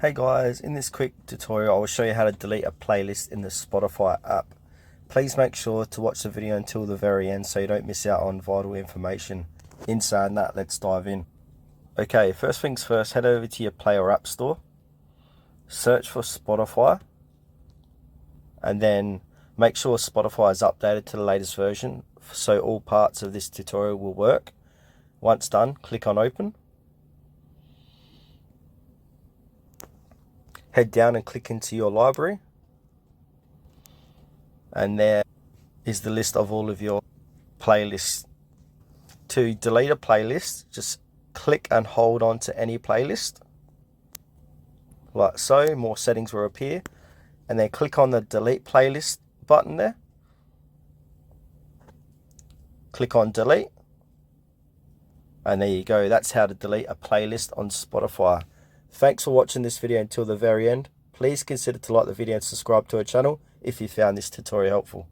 Hey guys, in this quick tutorial I will show you how to delete a playlist in the Spotify app. Please make sure to watch the video until the very end so you don't miss out on vital information. In saying that, let's dive in. Okay, first things first, head over to your Play or App Store, search for Spotify, and then make sure Spotify is updated to the latest version so all parts of this tutorial will work. Once done, click on Open. Head down and click into your library, and there is the list of all of your playlists. To delete a playlist, just click and hold on to any playlist like so. More settings will appear, and then click on the delete playlist button there. Click on delete, and there you go. That's how to delete a playlist on Spotify. Thanks for watching this video until the very end. Please consider to like the video and subscribe to our channel if you found this tutorial helpful.